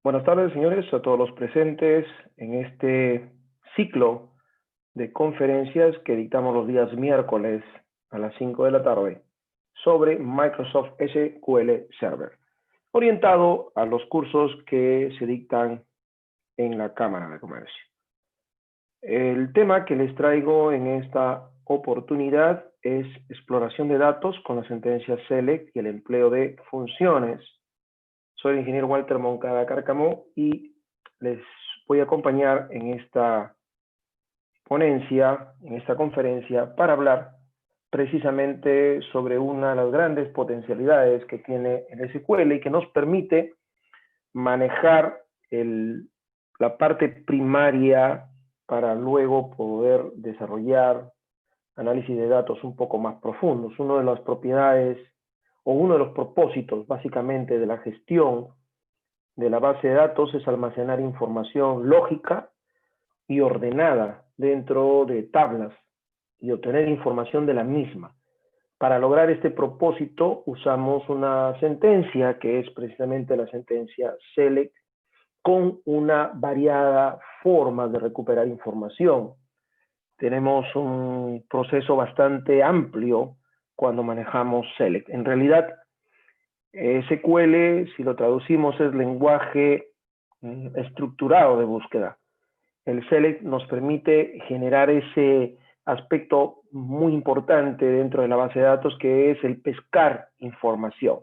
Buenas tardes, señores, a todos los presentes en este ciclo de conferencias que dictamos los días miércoles a las 5 de la tarde sobre Microsoft SQL Server, orientado a los cursos que se dictan en la Cámara de Comercio. El tema que les traigo en esta oportunidad es exploración de datos con la sentencia SELECT y el empleo de funciones. Soy el ingeniero Walter Moncada Cárcamo y les voy a acompañar en esta ponencia, en esta conferencia, para hablar precisamente sobre una de las grandes potencialidades que tiene el SQL y que nos permite manejar la parte primaria para luego poder desarrollar análisis de datos un poco más profundos. Una de las propiedades o uno de los propósitos básicamente de la gestión de la base de datos es almacenar información lógica y ordenada dentro de tablas y obtener información de la misma. Para lograr este propósito usamos una sentencia que es precisamente la sentencia SELECT con una variada forma de recuperar información. Tenemos un proceso bastante amplio cuando manejamos SELECT. En realidad, SQL, si lo traducimos, es lenguaje estructurado de búsqueda. El SELECT nos permite generar ese aspecto muy importante dentro de la base de datos, que es el pescar información.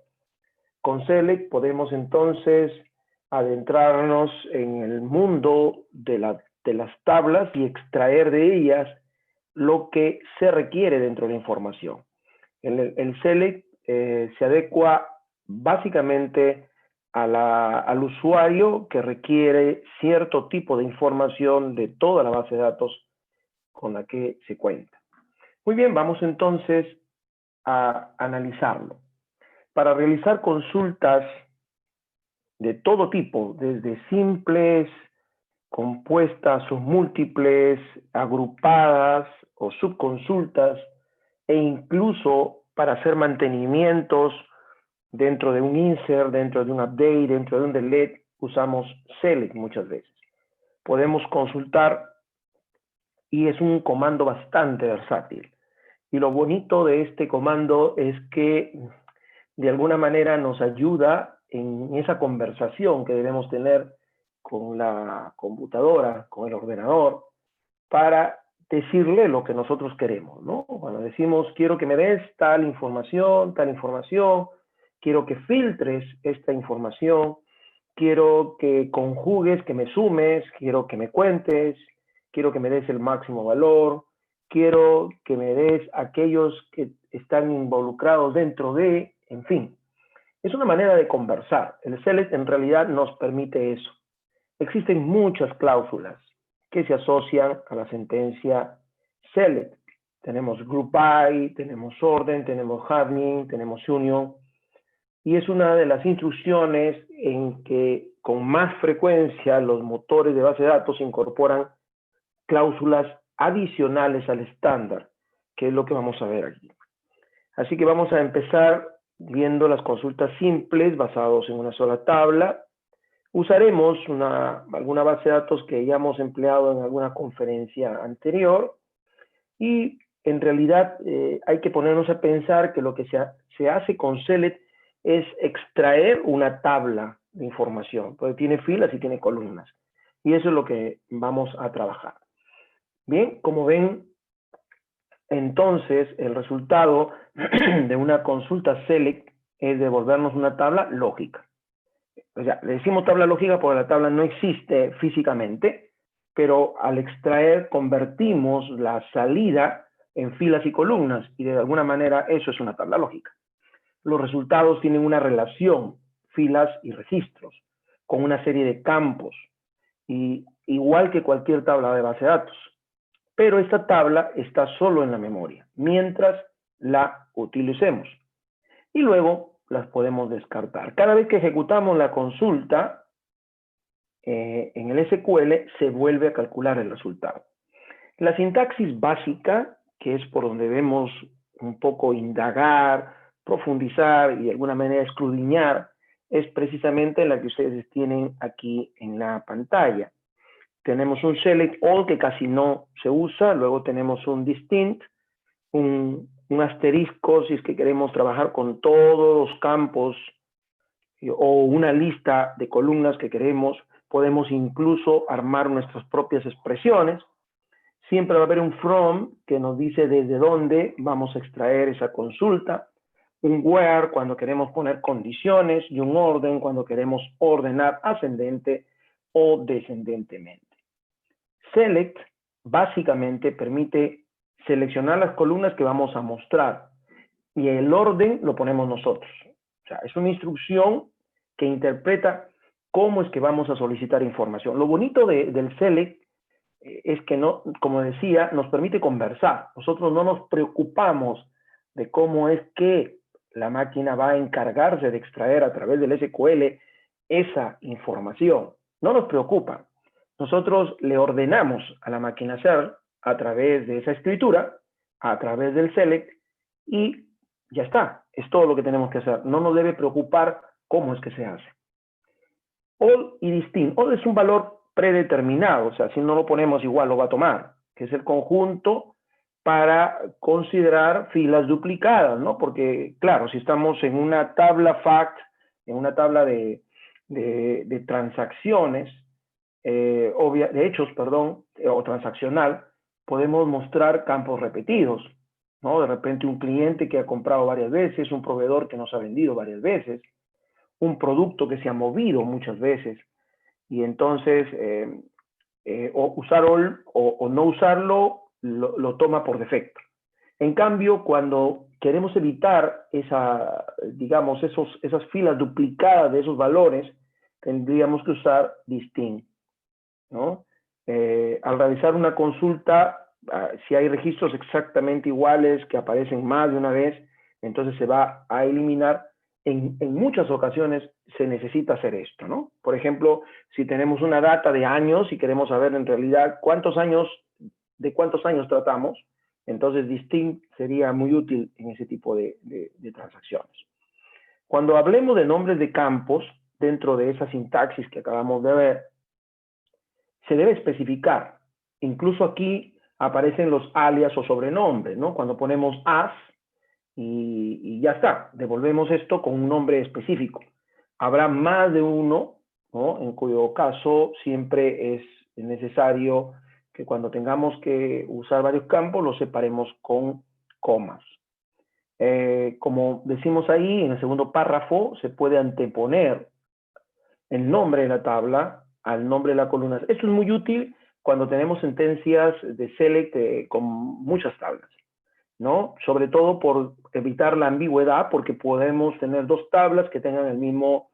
Con SELECT podemos entonces adentrarnos en el mundo de las tablas y extraer de ellas lo que se requiere dentro de la información. El SELECT se adecua básicamente al usuario que requiere cierto tipo de información de toda la base de datos con la que se cuenta. Muy bien, vamos entonces a analizarlo. Para realizar consultas de todo tipo, desde simples, compuestas o múltiples, agrupadas o subconsultas, e incluso para hacer mantenimientos dentro de un insert, dentro de un update, dentro de un delete, usamos SELECT muchas veces. Podemos consultar y es un comando bastante versátil. Y lo bonito de este comando es que de alguna manera nos ayuda en esa conversación que debemos tener con la computadora, con el ordenador, para decirle lo que nosotros queremos, ¿no? Cuando decimos, quiero que me des tal información, quiero que filtres esta información, quiero que conjugues, que me sumes, quiero que me cuentes, quiero que me des el máximo valor, quiero que me des aquellos que están involucrados dentro de, en fin. Es una manera de conversar. El SELECT en realidad nos permite eso. Existen muchas cláusulas que se asocian a la sentencia SELECT. Tenemos group by, tenemos orden, tenemos having, tenemos union, y es una de las instrucciones en que con más frecuencia los motores de base de datos incorporan cláusulas adicionales al estándar, que es lo que vamos a ver aquí. Así que vamos a empezar viendo las consultas simples basados en una sola tabla. Usaremos alguna base de datos que ya hemos empleado en alguna conferencia anterior y en realidad hay que ponernos a pensar que lo que se hace con SELECT es extraer una tabla de información, porque tiene filas y tiene columnas. Y eso es lo que vamos a trabajar. Bien, como ven, entonces el resultado de una consulta SELECT es devolvernos una tabla lógica. O sea, le decimos tabla lógica porque la tabla no existe físicamente, pero al extraer convertimos la salida en filas y columnas y de alguna manera eso es una tabla lógica. Los resultados tienen una relación, filas y registros, con una serie de campos, y igual que cualquier tabla de base de datos. Pero esta tabla está solo en la memoria, mientras la utilicemos. Y luego las podemos descartar. Cada vez que ejecutamos la consulta en el SQL, se vuelve a calcular el resultado. La sintaxis básica, que es por donde debemos un poco indagar, profundizar y de alguna manera escudriñar, es precisamente la que ustedes tienen aquí en la pantalla. Tenemos un select all que casi no se usa, luego tenemos un distinct, un asterisco si es que queremos trabajar con todos los campos o una lista de columnas que queremos, podemos incluso armar nuestras propias expresiones. Siempre va a haber un from que nos dice desde dónde vamos a extraer esa consulta, un where cuando queremos poner condiciones y un orden cuando queremos ordenar ascendente o descendentemente. Select básicamente permite seleccionar las columnas que vamos a mostrar y el orden lo ponemos nosotros. O sea, es una instrucción que interpreta cómo es que vamos a solicitar información. Lo bonito del select es que, no, como decía, nos permite conversar. Nosotros no nos preocupamos de cómo es que la máquina va a encargarse de extraer a través del SQL esa información. No nos preocupa. Nosotros le ordenamos a la máquina hacer a través de esa escritura, a través del select, y ya está. Es todo lo que tenemos que hacer. No nos debe preocupar cómo es que se hace. All y distinct. All es un valor predeterminado, o sea, si no lo ponemos igual lo va a tomar, que es el conjunto para considerar filas duplicadas, ¿no? Porque, claro, si estamos en una tabla fact, en una tabla de transacciones, de hechos, perdón, o transaccional, podemos mostrar campos repetidos, ¿no? De repente un cliente que ha comprado varias veces, un proveedor que nos ha vendido varias veces, un producto que se ha movido muchas veces, y entonces o usar all o no usarlo lo toma por defecto. En cambio, cuando queremos evitar digamos, esas filas duplicadas de esos valores, tendríamos que usar distinct, ¿no? Al realizar una consulta, si hay registros exactamente iguales que aparecen más de una vez, entonces se va a eliminar. En muchas ocasiones se necesita hacer esto, ¿no? Por ejemplo, si tenemos una data de años y queremos saber en realidad de cuántos años tratamos, entonces distinct sería muy útil en ese tipo de transacciones. Cuando hablemos de nombres de campos, dentro de esa sintaxis que acabamos de ver, se debe especificar. Incluso aquí aparecen los alias o sobrenombres, ¿no? Cuando ponemos as y ya está, devolvemos esto con un nombre específico. Habrá más de uno, ¿no? En cuyo caso siempre es necesario que cuando tengamos que usar varios campos los separemos con comas. Como decimos ahí, en el segundo párrafo se puede anteponer el nombre de la tabla al nombre de la columna. Esto es muy útil cuando tenemos sentencias de select con muchas tablas, ¿no? Sobre todo por evitar la ambigüedad, porque podemos tener dos tablas que tengan el mismo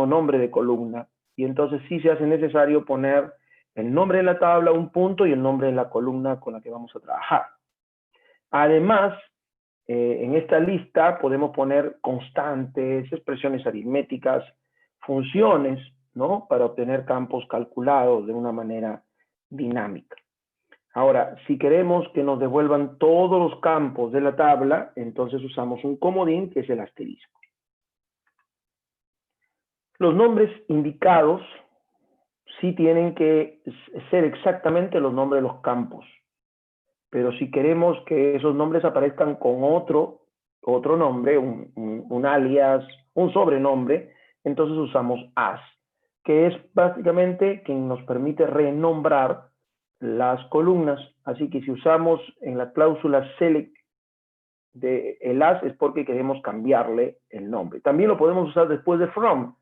nombre de columna. Y entonces sí se hace necesario poner el nombre de la tabla, un punto, y el nombre de la columna con la que vamos a trabajar. Además, en esta lista podemos poner constantes, expresiones aritméticas, funciones, ¿no? Para obtener campos calculados de una manera dinámica. Ahora, si queremos que nos devuelvan todos los campos de la tabla, entonces usamos un comodín que es el asterisco. Los nombres indicados sí tienen que ser exactamente los nombres de los campos. Pero si queremos que esos nombres aparezcan con otro nombre, un alias, un sobrenombre, entonces usamos as, que es básicamente quien nos permite renombrar las columnas. Así que si usamos en la cláusula select el as es porque queremos cambiarle el nombre. También lo podemos usar después de from,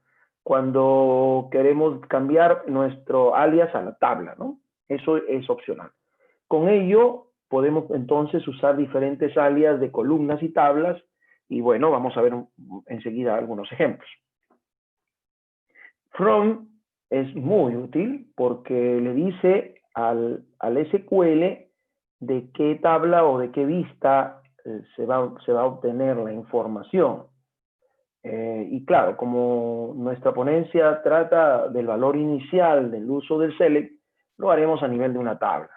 cuando queremos cambiar nuestro alias a la tabla, ¿no? Eso es opcional. Con ello podemos entonces usar diferentes alias de columnas y tablas y bueno, vamos a ver enseguida algunos ejemplos. From es muy útil porque le dice al SQL de qué tabla o de qué vista se va a obtener la información. Y claro, como nuestra ponencia trata del valor inicial del uso del select, lo haremos a nivel de una tabla.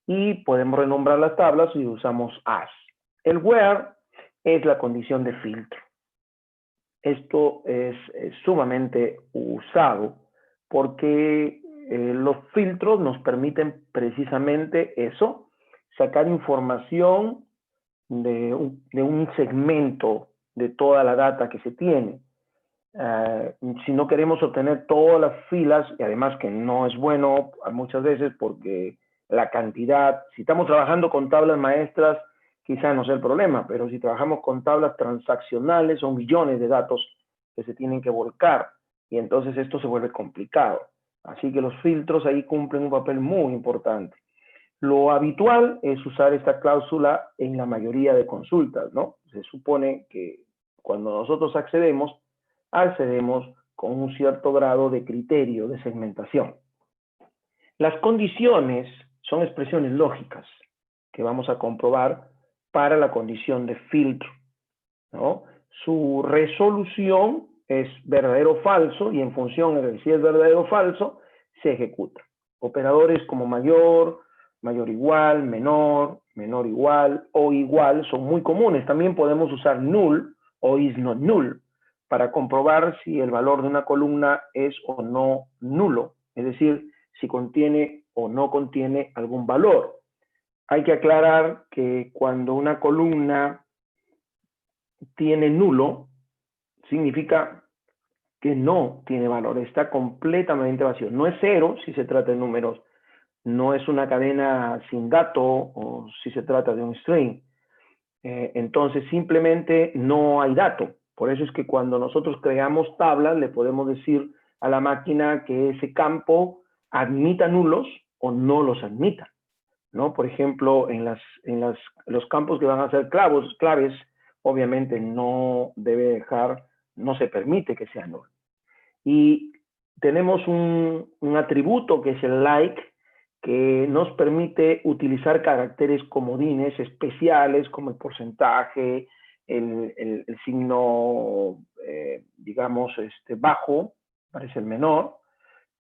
Y podemos renombrar las tablas y usamos as. El where es la condición de filtro. esto es sumamente usado porque los filtros nos permiten precisamente eso, sacar información de un segmento de toda la data que se tiene. Si no queremos obtener todas las filas, y además que no es bueno muchas veces porque la cantidad, si estamos trabajando con tablas maestras, quizá no sea el problema, pero si trabajamos con tablas transaccionales, son millones de datos que se tienen que volcar, y entonces esto se vuelve complicado. Así que los filtros ahí cumplen un papel muy importante. Lo habitual es usar esta cláusula en la mayoría de consultas, ¿no? Se supone que cuando nosotros accedemos con un cierto grado de criterio de segmentación. Las condiciones son expresiones lógicas que vamos a comprobar para la condición de filtro, ¿no? Su resolución es verdadero o falso y en función de si es verdadero o falso, se ejecuta. Operadores como mayor, mayor igual, menor, menor igual o igual son muy comunes. También podemos usar null o is not null para comprobar si el valor de una columna es o no nulo, es decir, si contiene o no contiene algún valor. Hay que aclarar que cuando una columna tiene nulo, significa que no tiene valor, está completamente vacío. No es cero si se trata de números, no es una cadena sin dato o si se trata de un string. Entonces simplemente no hay dato. Por eso es que cuando nosotros creamos tablas le podemos decir a la máquina que ese campo admita nulos o no los admita, ¿no? Por ejemplo, los campos que van a ser claves, obviamente no se permite que sea nulo. Y tenemos un atributo que es el like, que nos permite utilizar caracteres comodines especiales como el porcentaje, el signo, digamos, bajo, parece el menor.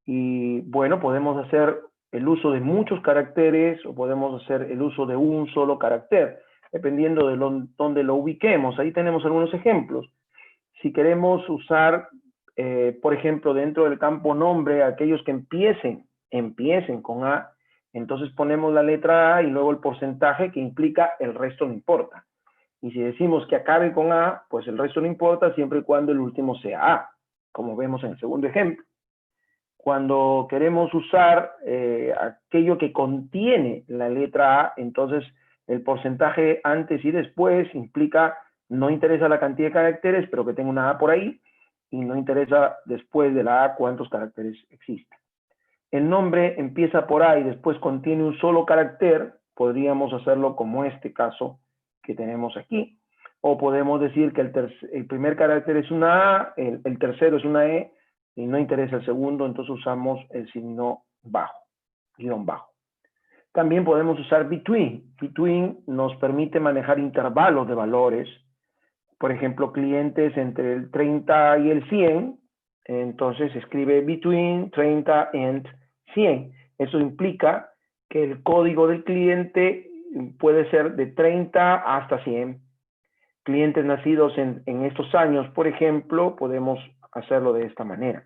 Y bueno, podemos hacer el uso de muchos caracteres o podemos hacer el uso de un solo carácter, dependiendo de dónde lo ubiquemos. Ahí tenemos algunos ejemplos. Si queremos usar, por ejemplo, dentro del campo nombre, aquellos que empiecen con A, entonces ponemos la letra A y luego el porcentaje que implica el resto no importa. Y si decimos que acabe con A, pues el resto no importa siempre y cuando el último sea A, como vemos en el segundo ejemplo. Cuando queremos usar aquello que contiene la letra A, entonces el porcentaje antes y después implica, no interesa la cantidad de caracteres, pero que tenga una A por ahí, y no interesa después de la A cuántos caracteres existen. El nombre empieza por A y después contiene un solo carácter, podríamos hacerlo como este caso que tenemos aquí, o podemos decir que el primer carácter es una A, el tercero es una E, y no interesa el segundo, entonces usamos el signo bajo, guión bajo. También podemos usar between. Between nos permite manejar intervalos de valores. Por ejemplo, clientes entre el 30 y el 100, entonces escribe between 30 and 100. Eso implica que el código del cliente puede ser de 30 hasta 100. Clientes nacidos en estos años, por ejemplo, podemos hacerlo de esta manera.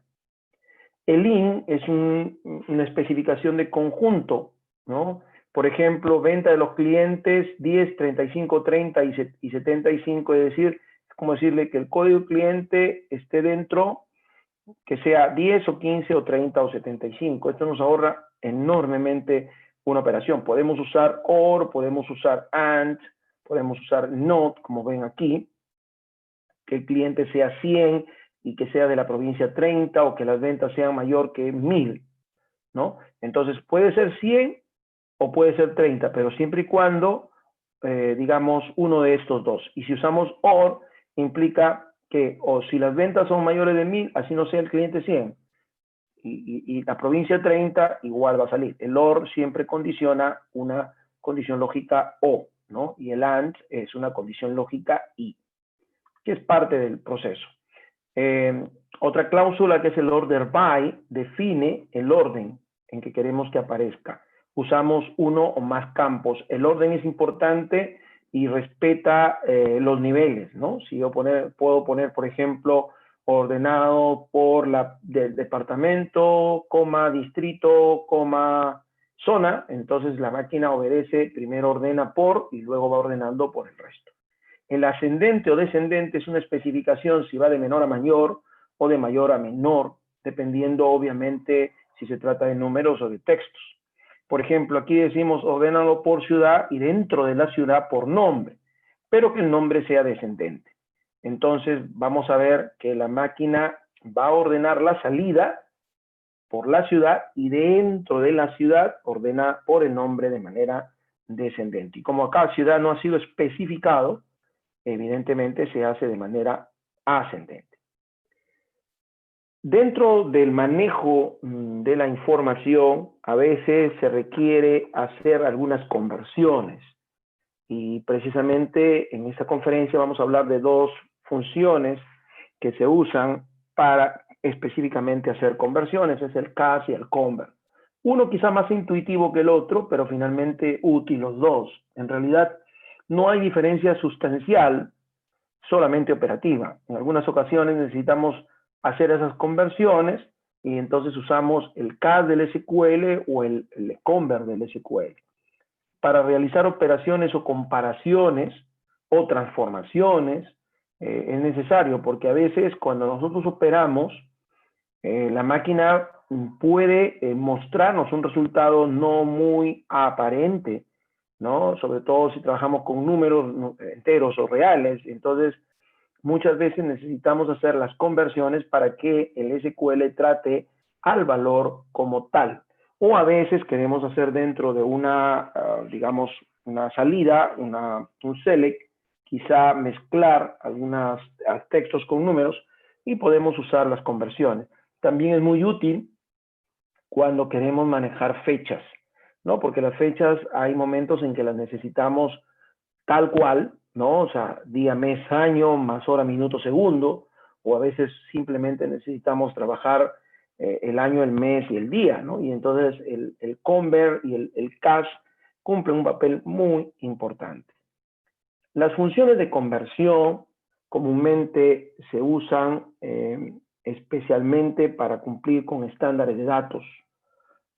El IN es una especificación de conjunto, ¿no? Por ejemplo, venta de los clientes 10, 35, 30 y 75, es decir, es como decirle que el código cliente esté dentro, que sea 10 o 15 o 30 o 75. Esto nos ahorra enormemente una operación. Podemos usar OR, podemos usar AND, podemos usar NOT, como ven aquí, que el cliente sea 100 y que sea de la provincia 30 o que las ventas sean mayor que 1000, ¿no? Entonces puede ser 100 o puede ser 30, pero siempre y cuando, digamos, uno de estos dos. Y si usamos OR, implica que o si las ventas son mayores de 1000, así no sea el cliente 100, y la provincia 30 igual va a salir. El OR siempre condiciona una condición lógica O, ¿no? Y el AND es una condición lógica I, que es parte del proceso. Otra cláusula que es el order by define el orden en que queremos que aparezca. Usamos uno o más campos. El orden es importante y respeta los niveles, ¿no? Si yo puedo poner, por ejemplo, ordenado por del departamento, coma, distrito, coma, zona, entonces la máquina obedece, primero ordena por y luego va ordenando por el resto. El ascendente o descendente es una especificación si va de menor a mayor o de mayor a menor, dependiendo obviamente si se trata de números o de textos. Por ejemplo, aquí decimos ordénalo por ciudad y dentro de la ciudad por nombre, pero que el nombre sea descendente. Entonces vamos a ver que la máquina va a ordenar la salida por la ciudad y dentro de la ciudad ordena por el nombre de manera descendente. Y como acá ciudad no ha sido especificado, evidentemente se hace de manera ascendente. Dentro del manejo de la información, a veces se requiere hacer algunas conversiones. Y precisamente en esta conferencia vamos a hablar de dos funciones que se usan para específicamente hacer conversiones, es el CAS y el CONVERT. Uno quizá más intuitivo que el otro, pero finalmente útil los dos. En realidad no hay diferencia sustancial, solamente operativa. En algunas ocasiones necesitamos hacer esas conversiones y entonces usamos el CAS del SQL o el CONVERT del SQL. Para realizar operaciones o comparaciones o transformaciones es necesario, porque a veces cuando nosotros operamos, la máquina puede mostrarnos un resultado no muy aparente, ¿no? Sobre todo si trabajamos con números enteros o reales. Entonces, muchas veces necesitamos hacer las conversiones para que el SQL trate al valor como tal. O a veces queremos hacer dentro de una, digamos, una salida, un select, quizá mezclar algunos textos con números y podemos usar las conversiones. También es muy útil cuando queremos manejar fechas, ¿no? Porque las fechas hay momentos en que las necesitamos tal cual, ¿no? O sea, día, mes, año, más hora, minuto, segundo, o a veces simplemente necesitamos trabajar el año, el mes y el día, ¿no? Y entonces el convert y el cache cumplen un papel muy importante. Las funciones de conversión comúnmente se usan especialmente para cumplir con estándares de datos,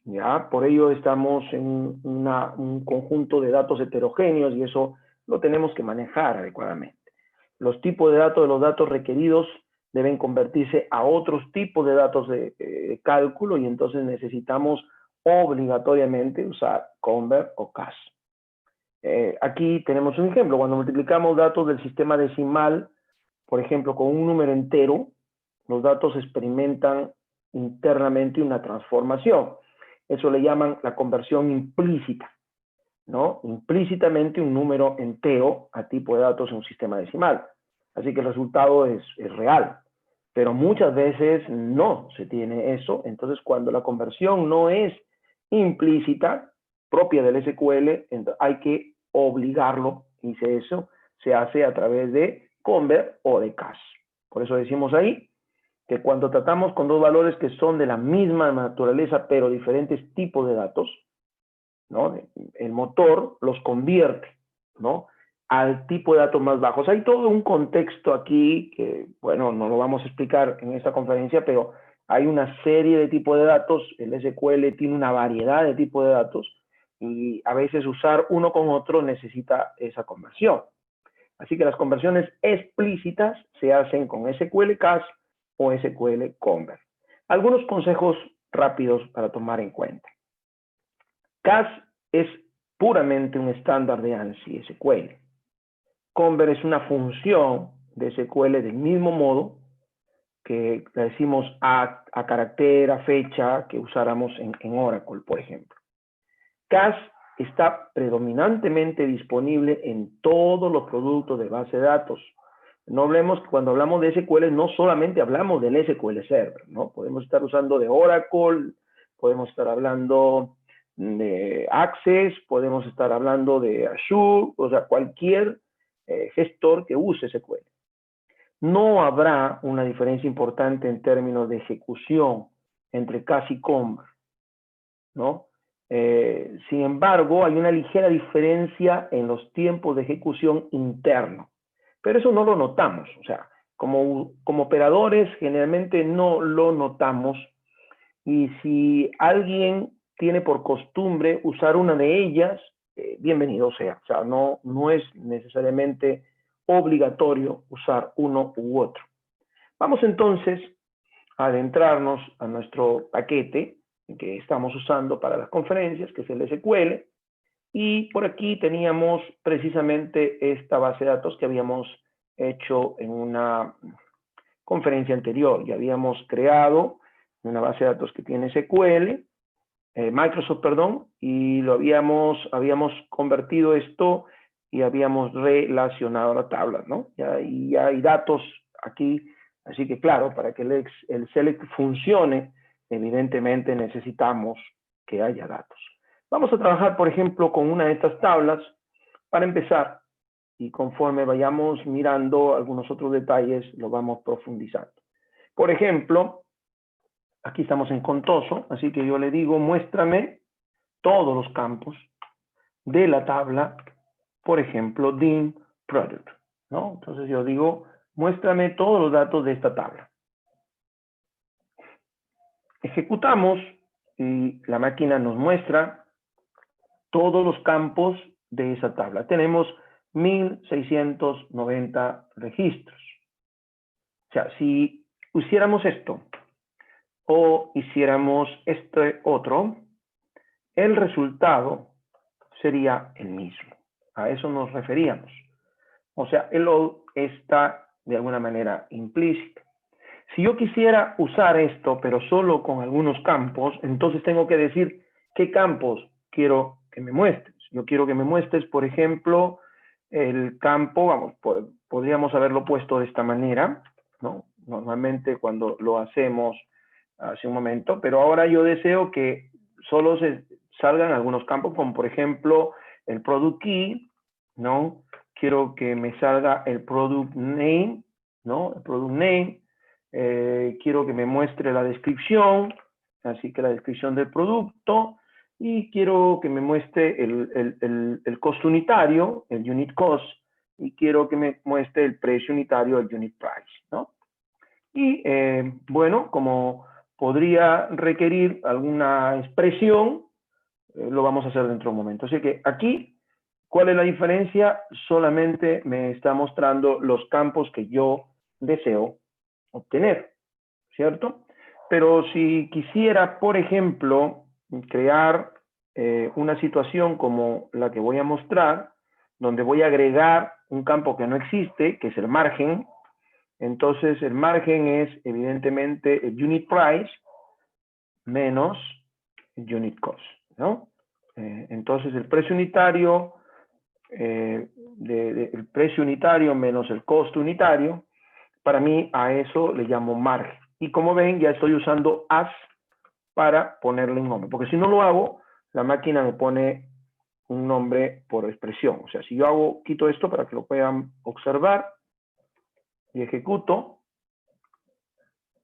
¿ya? Por ello estamos en un conjunto de datos heterogéneos y eso lo tenemos que manejar adecuadamente. Los tipos de los datos requeridos deben convertirse a otros tipos de datos de cálculo y entonces necesitamos obligatoriamente usar convert o CAS. Aquí tenemos un ejemplo. Cuando multiplicamos datos del sistema decimal, por ejemplo, con un número entero, los datos experimentan internamente una transformación. Eso le llaman la conversión implícita, ¿no? Implícitamente un número entero a tipo de datos en un sistema decimal. Así que el resultado es real. Pero muchas veces no se tiene eso. Entonces, cuando la conversión no es implícita, propia del SQL, hay que obligarlo, y eso se hace a través de convert o de CAS. Por eso decimos ahí que cuando tratamos con dos valores que son de la misma naturaleza, pero diferentes tipos de datos, ¿no? El motor los convierte, ¿no?, al tipo de datos más bajos. Hay todo un contexto aquí que, bueno, no lo vamos a explicar en esta conferencia, pero hay una serie de tipos de datos. El SQL tiene una variedad de tipos de datos y a veces usar uno con otro necesita esa conversión. Así que las conversiones explícitas se hacen con SQL CAS o SQL Convert. Algunos consejos rápidos para tomar en cuenta. CAS es puramente un estándar de ANSI SQL. Convert es una función de SQL del mismo modo que le decimos a carácter, a fecha, que usáramos en Oracle, por ejemplo. CAS está predominantemente disponible en todos los productos de base de datos. No hablemos, cuando hablamos de SQL, no solamente hablamos del SQL Server, ¿no? Podemos estar usando de Oracle, podemos estar hablando de Access, podemos estar hablando de Azure, o sea, cualquier gestor que use SQL. No habrá una diferencia importante en términos de ejecución entre CAS y Convert, ¿no? Sin embargo, hay una ligera diferencia en los tiempos de ejecución interno, pero eso no lo notamos. O sea, como operadores generalmente no lo notamos, y si alguien tiene por costumbre usar una de ellas, bienvenido sea. O sea, no es necesariamente obligatorio usar uno u otro. Vamos entonces a adentrarnos a nuestro paquete que estamos usando para las conferencias, que es el SQL, y por aquí teníamos precisamente esta base de datos que habíamos hecho en una conferencia anterior. Ya habíamos creado una base de datos que tiene SQL, Microsoft, perdón, y lo habíamos convertido esto y habíamos relacionado la tabla, ¿no? Y ya hay datos aquí, así que claro, para que el select funcione, evidentemente necesitamos que haya datos. Vamos a trabajar, por ejemplo, con una de estas tablas para empezar, y conforme vayamos mirando algunos otros detalles, lo vamos profundizando. Por ejemplo, aquí estamos en Contoso, así que yo le digo, muéstrame todos los campos de la tabla, por ejemplo, dim product, ¿no? Entonces yo digo, muéstrame todos los datos de esta tabla. Ejecutamos y la máquina nos muestra todos los campos de esa tabla. Tenemos 1690 registros. O sea, si hiciéramos esto o hiciéramos este otro, el resultado sería el mismo. A eso nos referíamos. O sea, el load está de alguna manera implícito. Si yo quisiera usar esto, pero solo con algunos campos, entonces tengo que decir qué campos quiero que me muestres. Yo quiero que me muestres, por ejemplo, el campo, vamos, podríamos haberlo puesto de esta manera, ¿no? Normalmente cuando lo hacemos hace un momento, pero ahora yo deseo que solo se salgan algunos campos, como por ejemplo el product key, ¿no? Quiero que me salga el product name, ¿no? El product name. Quiero que me muestre la descripción, así que la descripción del producto, y quiero que me muestre el costo unitario, el unit cost, y quiero que me muestre el precio unitario, el unit price, ¿no? Y bueno, como podría requerir alguna expresión, lo vamos a hacer dentro de un momento. Así que aquí, ¿cuál es la diferencia? Solamente me está mostrando los campos que yo deseo obtener, ¿cierto? Pero si quisiera, por ejemplo, crear una situación como la que voy a mostrar, donde voy a agregar un campo que no existe, que es el margen, entonces el margen es evidentemente el unit price menos el unit cost, ¿no? Entonces el precio unitario, el precio unitario menos el costo unitario, para mí a eso le llamo margen. Y como ven, ya estoy usando as para ponerle un nombre. Porque si no lo hago, la máquina me pone un nombre por expresión. O sea, si yo quito esto para que lo puedan observar y ejecuto,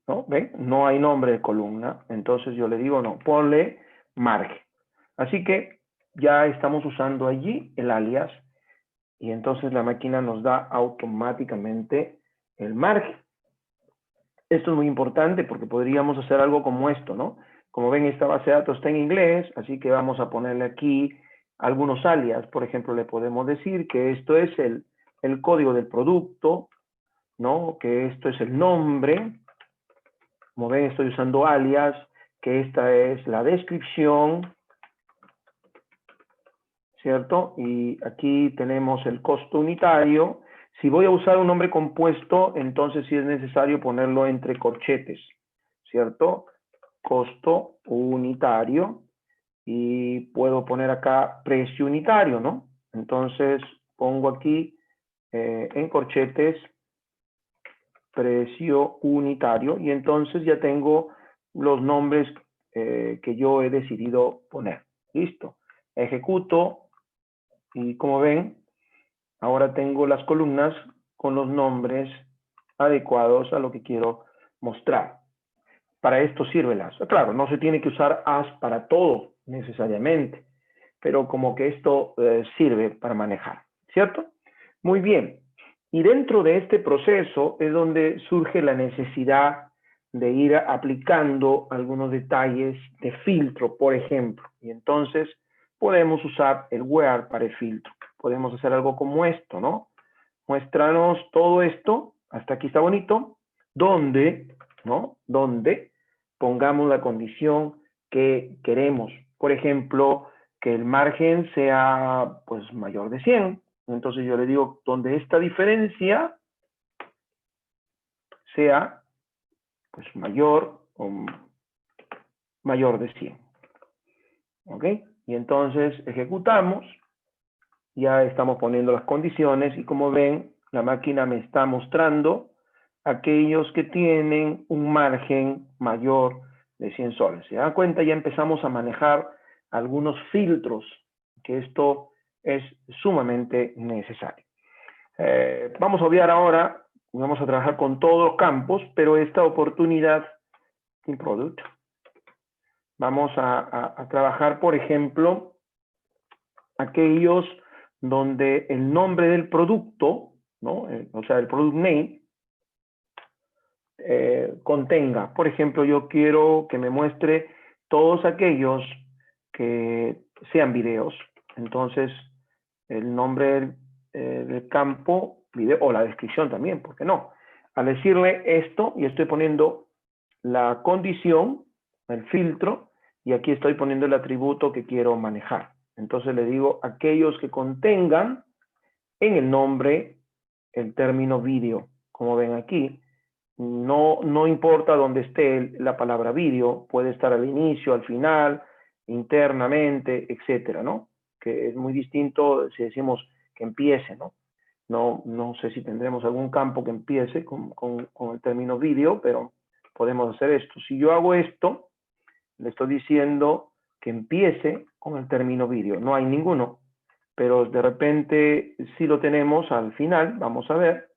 ¿no? ¿Ven? No hay nombre de columna. Entonces yo le digo, no, ponle margen. Así que ya estamos usando allí el alias y entonces la máquina nos da automáticamente el margen. Esto es muy importante porque podríamos hacer algo como esto, ¿no? Como ven, esta base de datos está en inglés, así que vamos a ponerle aquí algunos alias. Por ejemplo, le podemos decir que esto es el código del producto, ¿no? Que esto es el nombre. Como ven, estoy usando alias, que esta es la descripción, ¿cierto? Y aquí tenemos el costo unitario. Si voy a usar un nombre compuesto, entonces sí es necesario ponerlo entre corchetes, ¿cierto? Costo unitario. Y puedo poner acá precio unitario, ¿no? Entonces pongo aquí en corchetes precio unitario y entonces ya tengo los nombres que yo he decidido poner. Listo. Ejecuto y como ven, ahora tengo las columnas con los nombres adecuados a lo que quiero mostrar. Para esto sirve el as. Claro, no se tiene que usar as para todo, necesariamente, pero como que esto sirve para manejar, ¿cierto? Muy bien. Y dentro de este proceso es donde surge la necesidad de ir aplicando algunos detalles de filtro, por ejemplo. Y entonces podemos usar el where para el filtro. Podemos hacer algo como esto, ¿no? Muéstranos todo esto, hasta aquí está bonito, donde, ¿no? Donde pongamos la condición que queremos. Por ejemplo, que el margen sea pues mayor de 100. Entonces yo le digo donde esta diferencia sea pues mayor o mayor de 100. ¿Ok? Y entonces ejecutamos, ya estamos poniendo las condiciones y como ven, la máquina me está mostrando aquellos que tienen un margen mayor de 100 soles. ¿Se dan cuenta? Ya empezamos a manejar algunos filtros, que esto es sumamente necesario. Vamos a obviar ahora, vamos a trabajar con todos los campos, pero esta oportunidad en Product, vamos a trabajar, por ejemplo, aquellos donde el nombre del producto, ¿no? O sea, el product name, contenga. Por ejemplo, yo quiero que me muestre todos aquellos que sean videos. Entonces, el nombre del campo, video, o la descripción también, ¿por qué no? Al decirle esto, y estoy poniendo la condición, el filtro, y aquí estoy poniendo el atributo que quiero manejar. Entonces le digo aquellos que contengan en el nombre el término vídeo. Como ven aquí, no importa dónde esté la palabra vídeo, puede estar al inicio, al final, internamente, etcétera, ¿no? Que es muy distinto si decimos que empiece, ¿no? No sé si tendremos algún campo que empiece con el término vídeo, pero podemos hacer esto. Si yo hago esto, le estoy diciendo que empiece con el término vídeo. No hay ninguno, pero de repente sí lo tenemos al final, vamos a ver,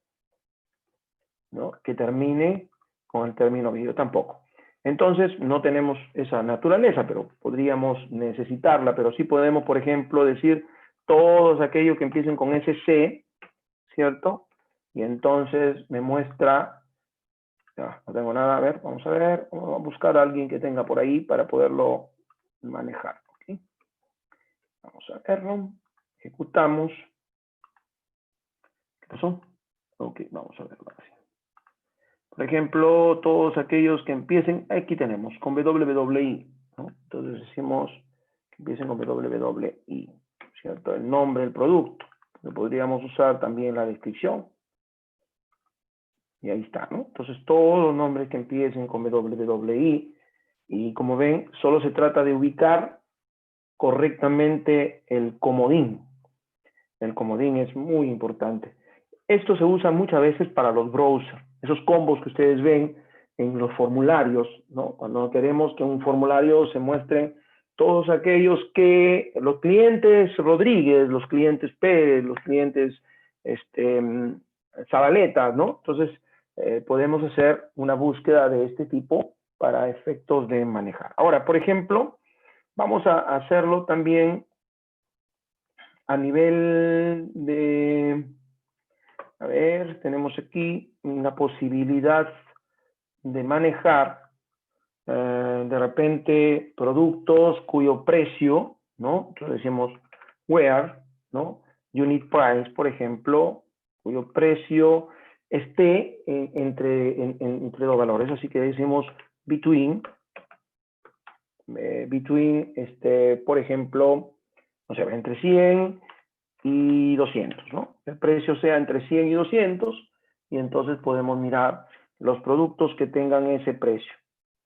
¿no? Que termine con el término vídeo tampoco. Entonces no tenemos esa naturaleza, pero podríamos necesitarla, pero sí podemos, por ejemplo, decir todos aquellos que empiecen con SC, ¿cierto? Y entonces me muestra, ya, no tengo nada, a ver, vamos a ver, vamos a buscar a alguien que tenga por ahí para poderlo manejar. ¿Okay? Vamos a verlo, ejecutamos. ¿Qué pasó? Ok, vamos a verlo así. Por ejemplo, todos aquellos que empiecen, aquí tenemos, con WWI, ¿no? Entonces decimos que empiecen con WWI, ¿cierto? El nombre del producto. Podríamos usar también la descripción. Y ahí está, ¿no? Entonces todos los nombres que empiecen con WWI, y como ven, solo se trata de ubicar correctamente el comodín. El comodín es muy importante. Esto se usa muchas veces para los browsers, esos combos que ustedes ven en los formularios, ¿no? Cuando queremos que en un formulario se muestren todos aquellos que los clientes Rodríguez, los clientes Pérez, los clientes Zabaleta, ¿no? Entonces, podemos hacer una búsqueda de este tipo para efectos de manejar. Ahora, por ejemplo, vamos a hacerlo también a nivel de, a ver, tenemos aquí una posibilidad de manejar de repente productos cuyo precio, ¿no? Entonces decimos where, ¿no? Unit price, por ejemplo, cuyo precio esté entre dos valores. Así que decimos between, por ejemplo, o sea, entre 100 y 200, ¿no? El precio sea entre 100 y 200 y entonces podemos mirar los productos que tengan ese precio,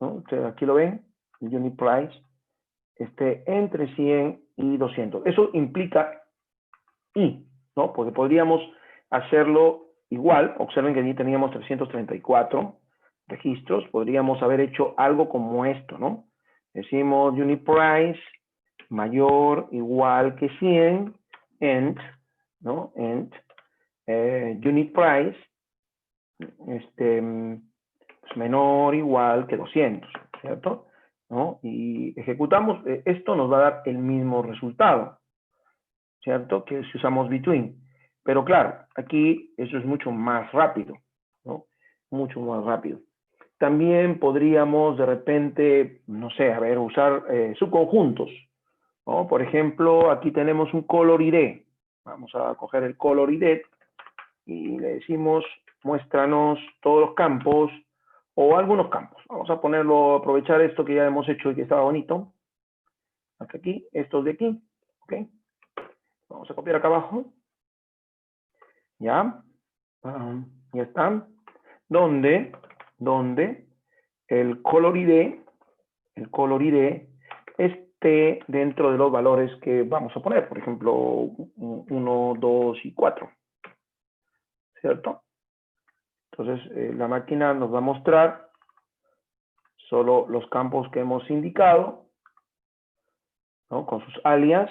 ¿no? Ustedes aquí lo ven, el unit price, entre 100 y 200. Eso implica y, ¿no? Porque podríamos hacerlo igual. Observen que aquí teníamos 334 registros. Podríamos haber hecho algo como esto, ¿no? Decimos unit price mayor igual que 100 and, ¿no? And unit price pues menor igual que 200, ¿cierto? ¿no? Y ejecutamos, esto nos va a dar el mismo resultado, ¿cierto? Que si usamos between. Pero claro, aquí eso es mucho más rápido, ¿no? Mucho más rápido. También podríamos de repente, no sé, a ver, usar subconjuntos, ¿no? Por ejemplo, aquí tenemos un color ID. Vamos a coger el color ID y le decimos, muéstranos todos los campos o algunos campos. Vamos a ponerlo, aprovechar esto que ya hemos hecho y que estaba bonito. Hasta aquí, estos de aquí, ¿ok? Vamos a copiar acá abajo. ¿Ya? Ya están. Donde el color ID esté dentro de los valores que vamos a poner. Por ejemplo, 1, 2 y 4. ¿Cierto? Entonces, la máquina nos va a mostrar solo los campos que hemos indicado, ¿no? Con sus alias.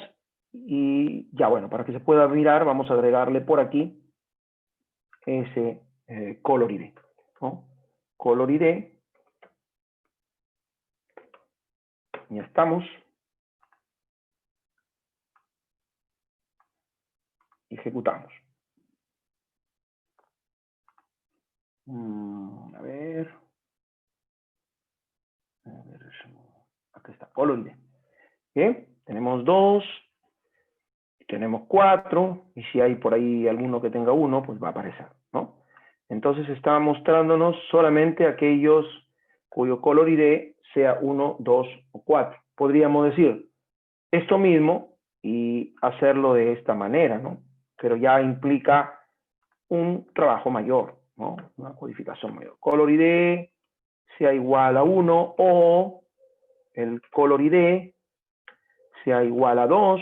Y ya, bueno, para que se pueda mirar, vamos a agregarle por aquí ese color ID, ¿no? Color ID. Ya estamos. Ejecutamos. A ver. Acá está, color ID. Bien, tenemos 2, tenemos 4, y si hay por ahí alguno que tenga 1, pues va a aparecer, ¿no? Entonces está mostrándonos solamente aquellos cuyo color ID sea 1, 2 o 4. Podríamos decir esto mismo y hacerlo de esta manera, ¿no? Pero ya implica un trabajo mayor, ¿no? Una codificación mayor. Color ID sea igual a 1 o el color ID sea igual a 2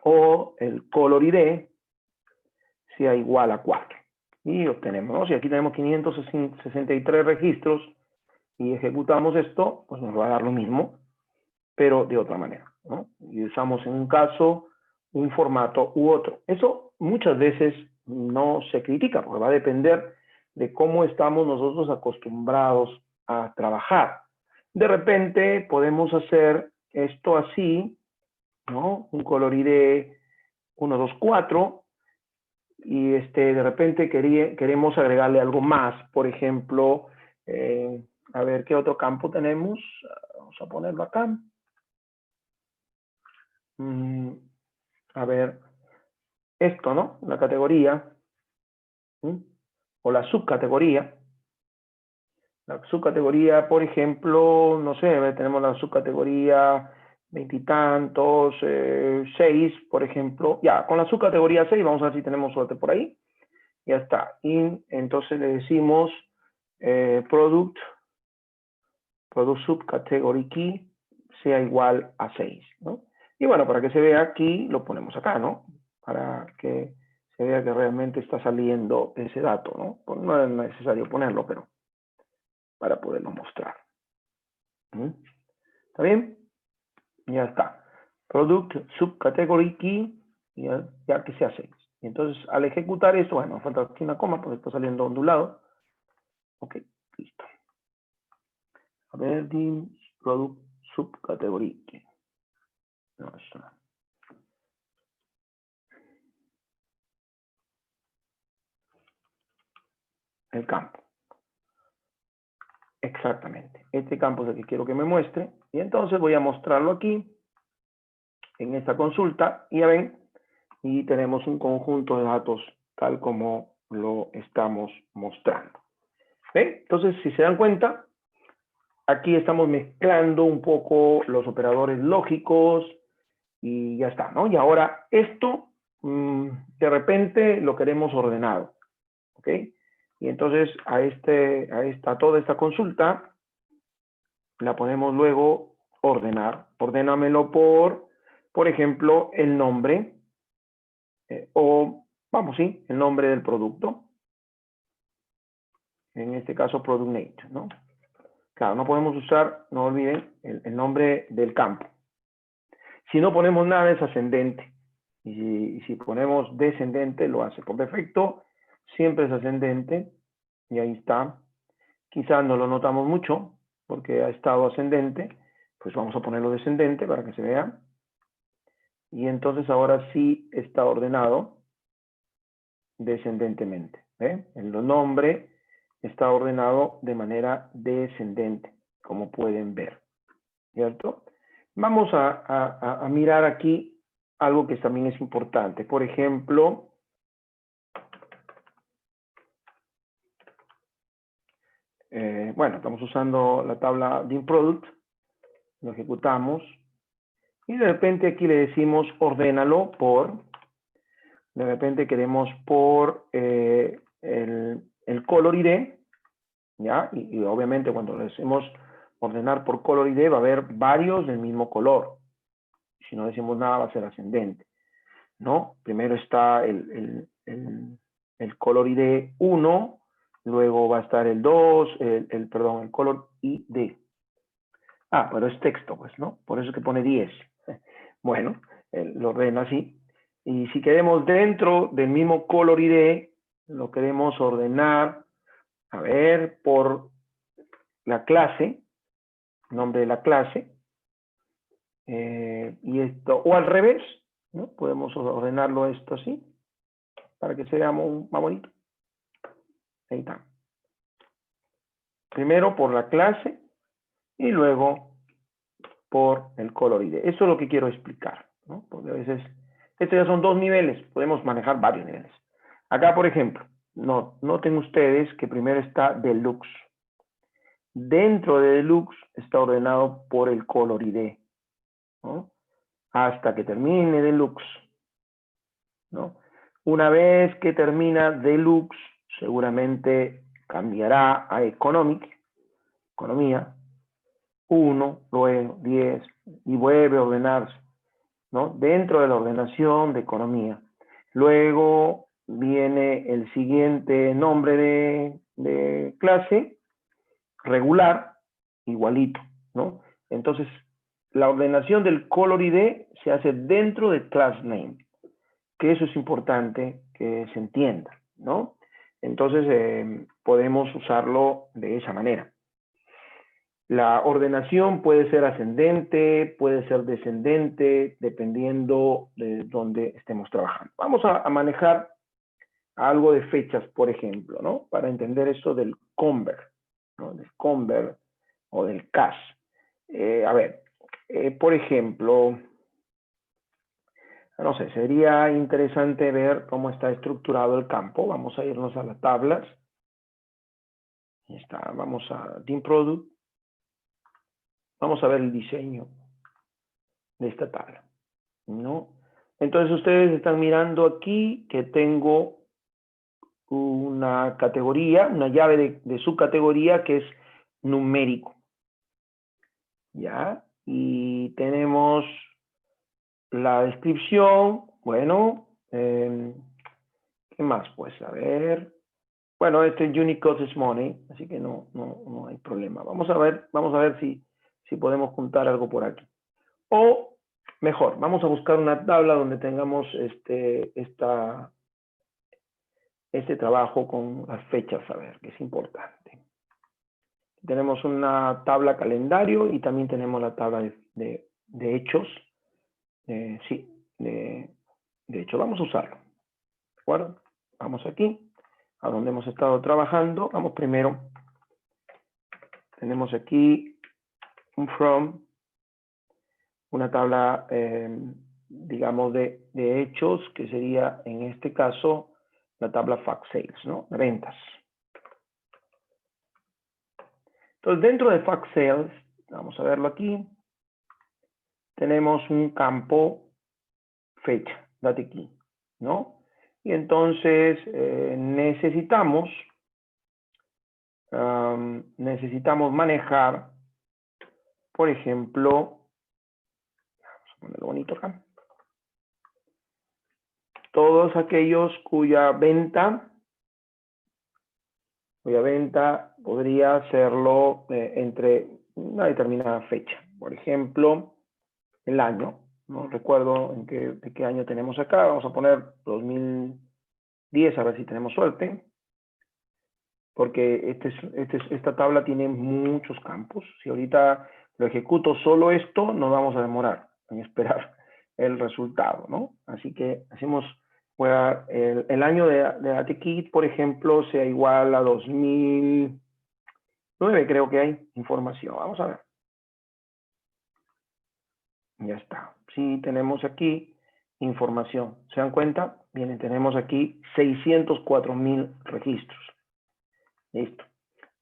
o el color ID sea igual a 4. Y obtenemos, ¿no? Si aquí tenemos 563 registros y ejecutamos esto, pues nos va a dar lo mismo, pero de otra manera, ¿no? Y usamos en un caso un formato u otro. Eso muchas veces no se critica, porque va a depender de cómo estamos nosotros acostumbrados a trabajar. De repente podemos hacer esto así, ¿no? Un color ID 1, 2, 4, y de repente queremos agregarle algo más. Por ejemplo, a ver qué otro campo tenemos. Vamos a ponerlo acá. A ver, esto, ¿no? La categoría. O la subcategoría. La subcategoría, por ejemplo, no sé, tenemos la subcategoría veintitantos, 6, por ejemplo. Ya, con la subcategoría 6, vamos a ver si tenemos suerte por ahí. Ya está. Y entonces le decimos product subcategory key sea igual a 6, ¿no? Y bueno, para que se vea aquí, lo ponemos acá, ¿no? Para que se vea que realmente está saliendo ese dato, ¿no? Pues no es necesario ponerlo, pero para poderlo mostrar. ¿Está bien? Ya está. Product subcategory key, ya que sea 6. Y entonces, al ejecutar esto, bueno, falta aquí una coma porque está saliendo ondulado. Ok, listo. A ver, product subcategory key. No, eso no. El campo. Exactamente. Este campo es el que quiero que me muestre. Y entonces voy a mostrarlo aquí, en esta consulta. Y ya ven, y tenemos un conjunto de datos tal como lo estamos mostrando. ¿Ven? Entonces, si se dan cuenta, aquí estamos mezclando un poco los operadores lógicos y ya está, ¿no? Y ahora esto, de repente, lo queremos ordenado, ¿ok? Y entonces a toda esta consulta la podemos luego ordenar. Ordénamelo por ejemplo, el nombre o, vamos, sí, el nombre del producto. En este caso, product name, ¿no? Claro, no podemos usar, no olviden, el nombre del campo. Si no ponemos nada es ascendente. Y si ponemos descendente, lo hace por defecto. Siempre es ascendente. Y ahí está. Quizás no lo notamos mucho porque ha estado ascendente. Pues vamos a ponerlo descendente para que se vea. Y entonces ahora sí está ordenado descendentemente. ¿Ve? El nombre está ordenado de manera descendente, como pueden ver. ¿Cierto? Vamos a mirar aquí algo que también es importante. Por ejemplo, bueno, estamos usando la tabla DINProduct, lo ejecutamos, y de repente aquí le decimos ordénalo por, de repente queremos por el color ID, ¿ya? Y obviamente cuando le decimos ordenar por color ID va a haber varios del mismo color. Si no decimos nada va a ser ascendente, ¿no? Primero está el color ID 1, luego va a estar el 2, perdón, el color ID. Ah, pero es texto, pues, ¿no? Por eso es que pone 10. Bueno, lo ordena así. Y si queremos dentro del mismo color ID, lo queremos ordenar, a ver, por la clase, nombre de la clase, y esto, o al revés, ¿no? Podemos ordenarlo esto así, para que sea más bonito. Ahí está. Primero por la clase y luego por el color ID. Eso es lo que quiero explicar, ¿no? Porque a veces, estos ya son dos niveles, podemos manejar varios niveles. Acá, por ejemplo, noten ustedes que primero está Deluxe. Dentro de Deluxe está ordenado por el color ID, ¿no? Hasta que termine Deluxe, ¿no? Una vez que termina Deluxe, seguramente cambiará a Economic, economía, 1, luego 10, y vuelve a ordenarse, ¿no? Dentro de la ordenación de economía. Luego viene el siguiente nombre de clase, regular, igualito, ¿no? Entonces, la ordenación del color ID se hace dentro de class name, que eso es importante que se entienda, ¿no? Entonces, podemos usarlo de esa manera. La ordenación puede ser ascendente, puede ser descendente, dependiendo de dónde estemos trabajando. Vamos a manejar algo de fechas, por ejemplo, ¿no? Para entender esto del convert, ¿no? Del convert o del cash. A ver, por ejemplo, no sé, sería interesante ver cómo está estructurado el campo. Vamos a irnos a las tablas. Ahí está, vamos a DINProduct. Vamos a ver el diseño de esta tabla, ¿no? Entonces ustedes están mirando aquí que tengo una categoría, una llave de subcategoría que es numérico, ¿ya? Y tenemos la descripción, bueno, ¿qué más? Pues a ver, bueno, este Unicode is money, así que no hay problema. Vamos a ver si podemos juntar algo por aquí. O mejor, vamos a buscar una tabla donde tengamos este trabajo con las fechas, a ver, que es importante. Tenemos una tabla calendario y también tenemos la tabla de hechos. Sí, de hecho, vamos a usarlo. ¿De acuerdo? Vamos aquí, a donde hemos estado trabajando. Vamos primero. Tenemos aquí un from, una tabla, digamos, de hechos, que sería, en este caso, la tabla fact sales, ¿no? De ventas. Entonces, dentro de fact sales, vamos a verlo aquí, tenemos un campo fecha, date key, ¿no? Y entonces necesitamos manejar, por ejemplo, vamos a ponerlo bonito acá, todos aquellos cuya venta podría hacerlo entre una determinada fecha. Por ejemplo, el año. No recuerdo de qué año tenemos acá. Vamos a poner 2010, a ver si tenemos suerte. Porque esta tabla tiene muchos campos. Si ahorita lo ejecuto solo esto, nos vamos a demorar en esperar el resultado, ¿no? Así que hacemos, el año de ATKit, por ejemplo, sea igual a 2009, creo que hay información. Vamos a ver. Ya está. Sí, tenemos aquí información. ¿Se dan cuenta? Bien, tenemos aquí 604.000 registros. Listo.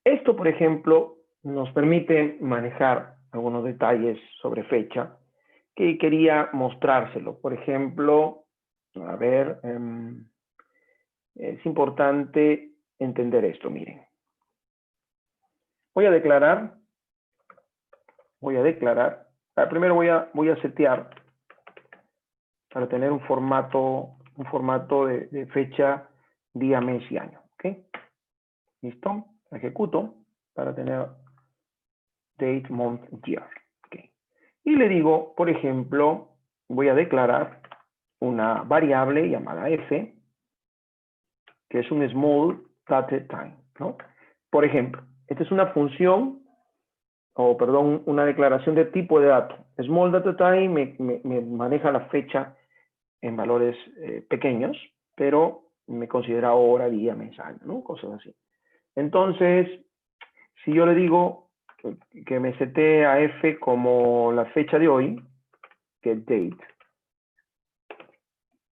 Esto, por ejemplo, nos permite manejar algunos detalles sobre fecha que quería mostrárselo. Por ejemplo, a ver, es importante entender esto, miren. Voy a declarar, primero voy a setear para tener un formato de fecha, día, mes y año, ¿ok? ¿Listo? Ejecuto para tener date, month, year, ¿ok? Y le digo, por ejemplo, voy a declarar una variable llamada f, que es un small datetime, ¿no? Por ejemplo, esta es una función, o perdón, una declaración de tipo de dato. Small datetime me maneja la fecha en valores pequeños, pero me considera hora, día, mes, año, ¿no? Cosas así. Entonces, si yo le digo que me setee a f como la fecha de hoy, que es date,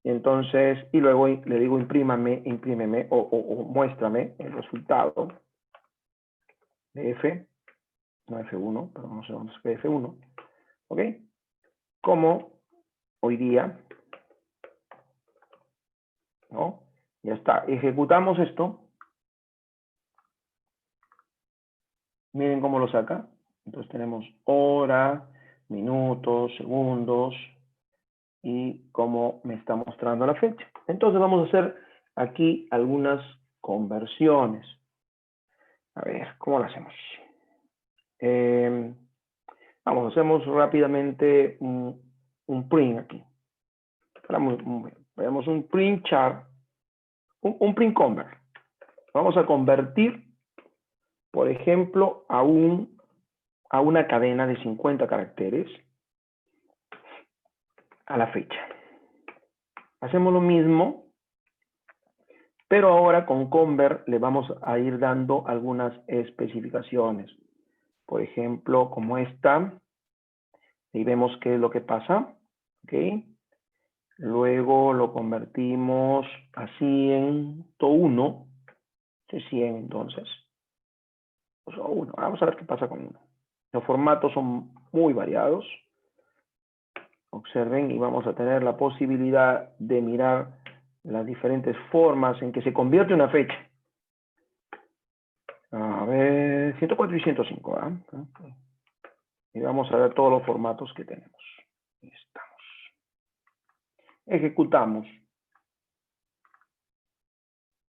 entonces, y luego le digo imprímeme o muéstrame el resultado de f, no f1, pero no sé dónde es f1, ¿ok? Como hoy día, ¿no? Ya está, ejecutamos esto. Miren cómo lo saca. Entonces tenemos hora, minutos, segundos y cómo me está mostrando la fecha. Entonces vamos a hacer aquí algunas conversiones. A ver, ¿cómo lo hacemos? Vamos, hacemos rápidamente un print aquí. Veamos un print char, un print convert. Vamos a convertir, por ejemplo, a una cadena de 50 caracteres a la fecha. Hacemos lo mismo, pero ahora con convert le vamos a ir dando algunas especificaciones. Por ejemplo, como esta, y vemos qué es lo que pasa, ¿ok? Luego lo convertimos a 101, de 100 entonces. Pues a 1, vamos a ver qué pasa con 1. Los formatos son muy variados. Observen y vamos a tener la posibilidad de mirar las diferentes formas en que se convierte una fecha. A ver, 104 y 105, ¿eh? Y vamos a ver todos los formatos que tenemos. Ahí estamos. Ejecutamos.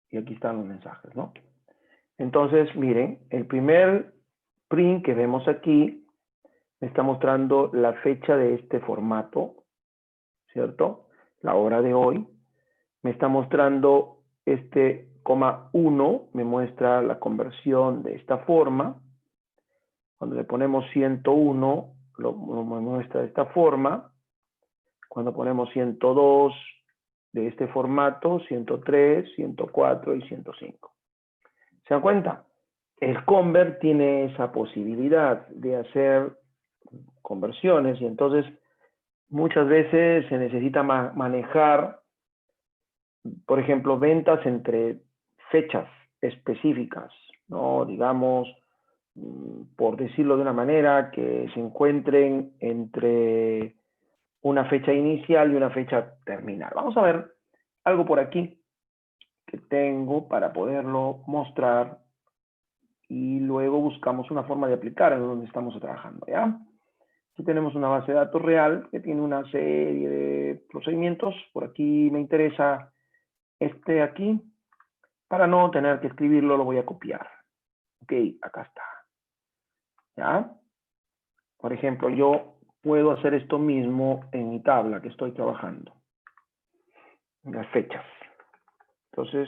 Y aquí están los mensajes, ¿no? Entonces, miren, el primer print que vemos aquí me está mostrando la fecha de este formato, ¿cierto? La hora de hoy. Me está mostrando este coma 1, me muestra la conversión de esta forma. Cuando le ponemos 101, me muestra de esta forma. Cuando ponemos 102, de este formato, 103, 104 y 105. ¿Se dan cuenta? El convert tiene esa posibilidad de hacer conversiones y entonces muchas veces se necesita manejar, por ejemplo, ventas entre fechas específicas, ¿no? Digamos, por decirlo de una manera, que se encuentren entre una fecha inicial y una fecha terminal. Vamos a ver algo por aquí que tengo para poderlo mostrar y luego buscamos una forma de aplicar en donde estamos trabajando, ¿ya? Aquí tenemos una base de datos real que tiene una serie de procedimientos. Por aquí me interesa este aquí. Para no tener que escribirlo, lo voy a copiar. Ok, acá está. ¿Ya? Por ejemplo, yo puedo hacer esto mismo en mi tabla que estoy trabajando. Las fechas. Entonces,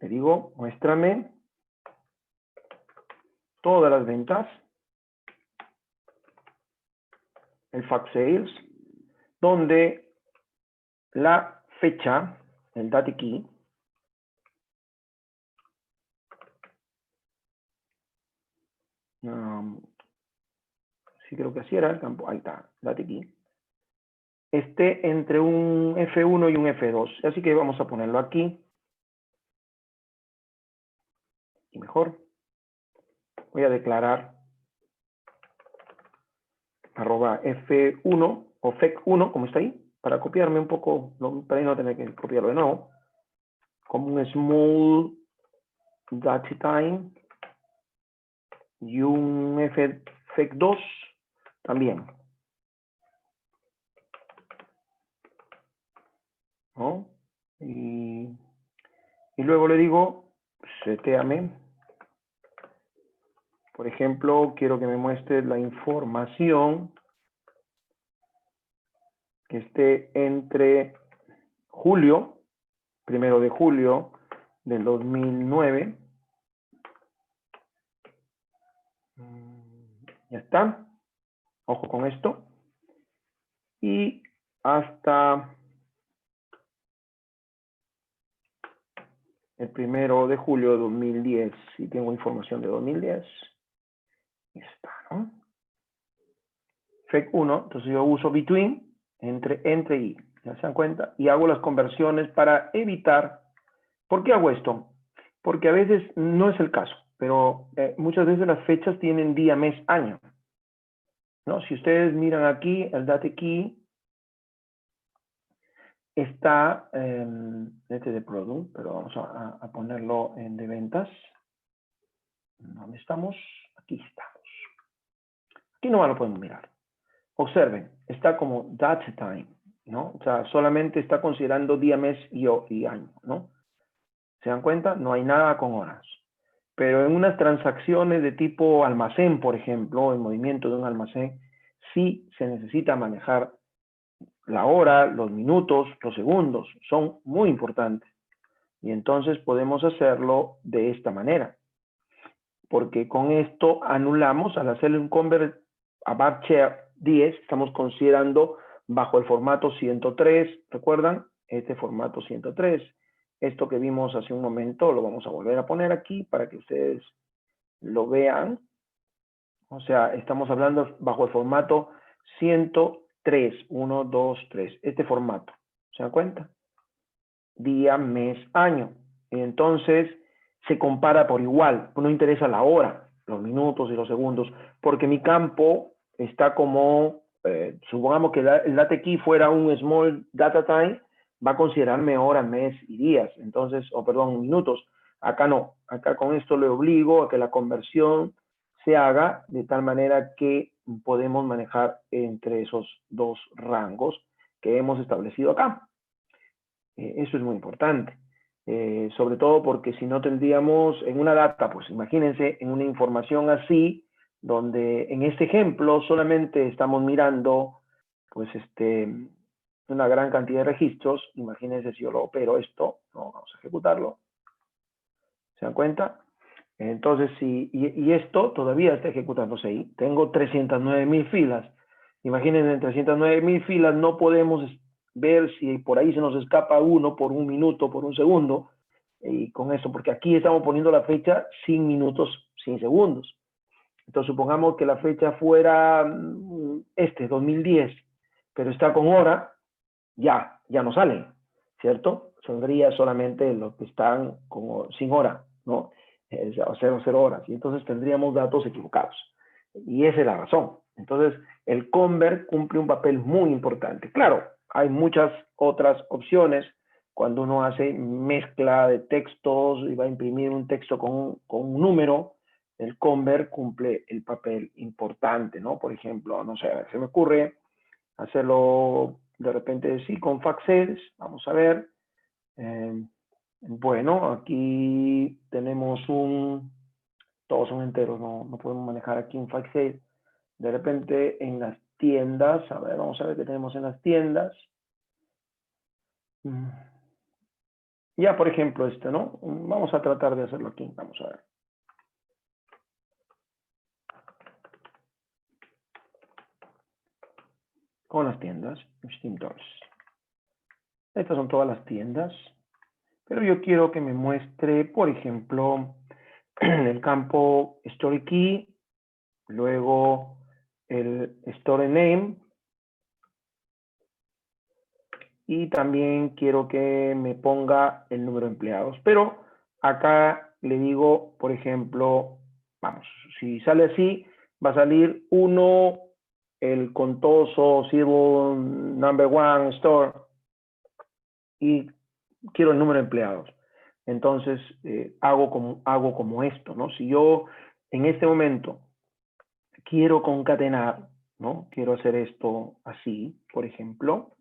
le digo, muéstrame todas las ventas el fact sales, donde la fecha, el date key, sí creo que así era el campo, ahí está, date key, esté entre un F1 y un F2. Así que vamos a ponerlo aquí. Y mejor, voy a declarar arroba F1 o FEC1, como está ahí, para copiarme un poco, para no tener que copiarlo de nuevo, como un small datetime y un FEC2 también. ¿No? Y luego le digo, seteame. Por ejemplo, quiero que me muestre la información que esté entre julio, 1 de julio del 2009. Ya está. Ojo con esto. Y hasta el 1 de julio de 2010. Si tengo información de 2010. Ya está, ¿no? FEC1, entonces yo uso between, entre y. ¿Ya se dan cuenta? Y hago las conversiones para evitar. ¿Por qué hago esto? Porque a veces no es el caso, pero muchas veces las fechas tienen día, mes, año, ¿no? Si ustedes miran aquí, el date key está, este de product, pero vamos a ponerlo en de ventas. ¿Dónde estamos? Aquí estamos. Aquí no lo podemos mirar. Observen, está como date time, ¿no? O sea, solamente está considerando día, mes y año, ¿no? ¿Se dan cuenta? No hay nada con horas. Pero en unas transacciones de tipo almacén, por ejemplo, el movimiento de un almacén, sí se necesita manejar la hora, los minutos, los segundos. Son muy importantes. Y entonces podemos hacerlo de esta manera. Porque con esto anulamos, al hacerle un convert a varchar 10, estamos considerando bajo el formato 103, ¿recuerdan? Este formato 103. Esto que vimos hace un momento lo vamos a volver a poner aquí para que ustedes lo vean. O sea, estamos hablando bajo el formato 103, 1, 2, 3, este formato. ¿Se dan cuenta? Día, mes, año. Y entonces se compara por igual. No interesa la hora, los minutos y los segundos, porque mi campo está como, supongamos que el date key fuera un small data time, va a considerarme horas, mes y días. Entonces, perdón, minutos. Acá no. Acá con esto le obligo a que la conversión se haga de tal manera que podemos manejar entre esos dos rangos que hemos establecido acá. Eso es muy importante, sobre todo porque si no tendríamos en una data, pues imagínense en una información así, donde en este ejemplo solamente estamos mirando pues una gran cantidad de registros. Imagínense si yo lo opero esto, no, vamos a ejecutarlo, ¿se dan cuenta? Entonces, y esto todavía está ejecutándose ahí. Tengo 309,000 filas. Imagínense, en 309,000 filas no podemos ver si por ahí se nos escapa uno por un minuto, por un segundo, y con eso, porque aquí estamos poniendo la fecha sin minutos, sin segundos. Entonces, supongamos que la fecha fuera 2010, pero está con hora, ya no salen, ¿cierto? Saldría solamente los que están como sin hora, ¿no? O 00 horas, y entonces tendríamos datos equivocados. Y esa es la razón. Entonces, el convert cumple un papel muy importante. Claro, hay muchas otras opciones. Cuando uno hace mezcla de textos y va a imprimir un texto con un número, el convert cumple el papel importante, ¿no? Por ejemplo, no sé, se me ocurre hacerlo de repente sí con fact sales. Vamos a ver. Bueno, aquí tenemos todos son enteros, no podemos manejar aquí un fact sale. De repente en las tiendas, a ver, vamos a ver qué tenemos en las tiendas. Ya, por ejemplo, ¿no? Vamos a tratar de hacerlo aquí, vamos a ver. con las tiendas, Steam Doors. Estas son todas las tiendas, pero yo quiero que me muestre, por ejemplo, en el campo Story Key, luego el Store Name, y también quiero que me ponga el número de empleados. Pero acá le digo, por ejemplo, vamos, si sale así, va a salir 1, el contoso Civil Number 1 Store, y quiero el número de empleados. Entonces, hago como esto, ¿no? Si yo en este momento quiero concatenar, ¿no? Quiero hacer esto así, por ejemplo,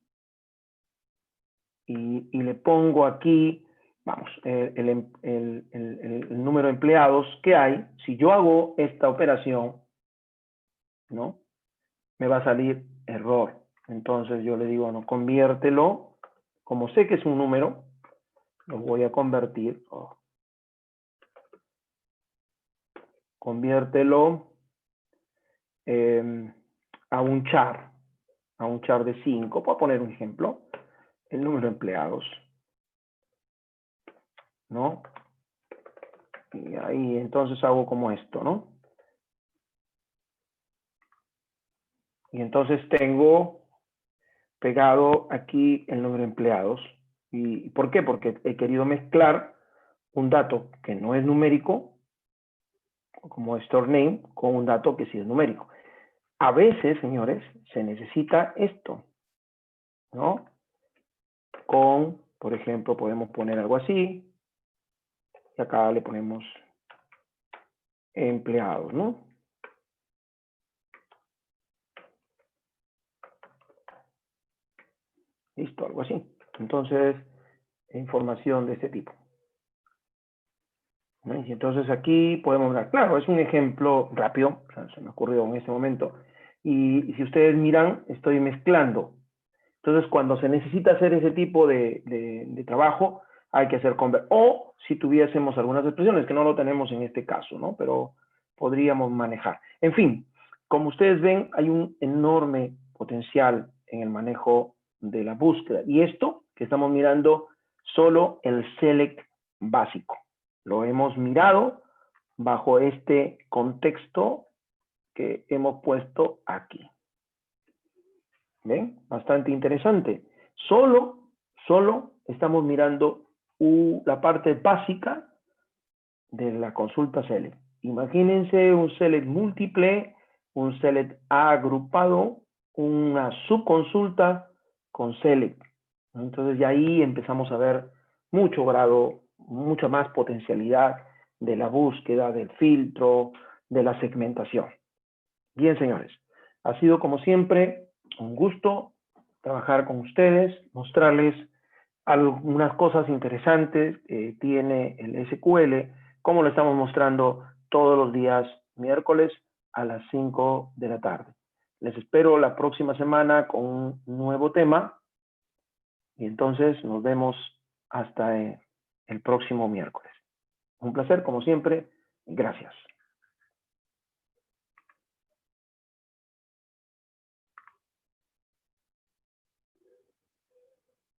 y le pongo aquí, vamos, el número de empleados que hay. Si yo hago esta operación, ¿no? Me va a salir error. Entonces yo le digo, no, conviértelo. Como sé que es un número, lo voy a convertir. Conviértelo a un char de 5. Voy a poner un ejemplo. El número de empleados, ¿no? Y ahí entonces hago como esto, ¿no? Y entonces tengo pegado aquí el número de empleados. ¿Y por qué? Porque he querido mezclar un dato que no es numérico, como store name, con un dato que sí es numérico. A veces, señores, se necesita esto, ¿no? Con, por ejemplo, podemos poner algo así, y acá le ponemos empleados, ¿no? Listo, algo así. Entonces, información de este tipo. ¿No? Y entonces aquí podemos ver, claro, es un ejemplo rápido, o sea, se me ocurrió en este momento. Y si ustedes miran, estoy mezclando. Entonces, cuando se necesita hacer ese tipo de trabajo, hay que hacer convert. O si tuviésemos algunas expresiones, que no lo tenemos en este caso, ¿no? Pero podríamos manejar. En fin, como ustedes ven, hay un enorme potencial en el manejo de la búsqueda. Y esto que estamos mirando, solo el select básico. Lo hemos mirado bajo este contexto que hemos puesto aquí. ¿Ven? Bastante interesante. Solo estamos mirando la parte básica de la consulta select. Imagínense un select múltiple, un select agrupado, una subconsulta con select. Entonces ya ahí empezamos a ver mucho grado, mucha más potencialidad de la búsqueda, del filtro, de la segmentación. Bien, señores, ha sido como siempre un gusto trabajar con ustedes, mostrarles algunas cosas interesantes que tiene el SQL, como lo estamos mostrando todos los días miércoles a las 5 de la tarde. Les espero la próxima semana con un nuevo tema y entonces nos vemos hasta el próximo miércoles. Un placer, como siempre. Gracias.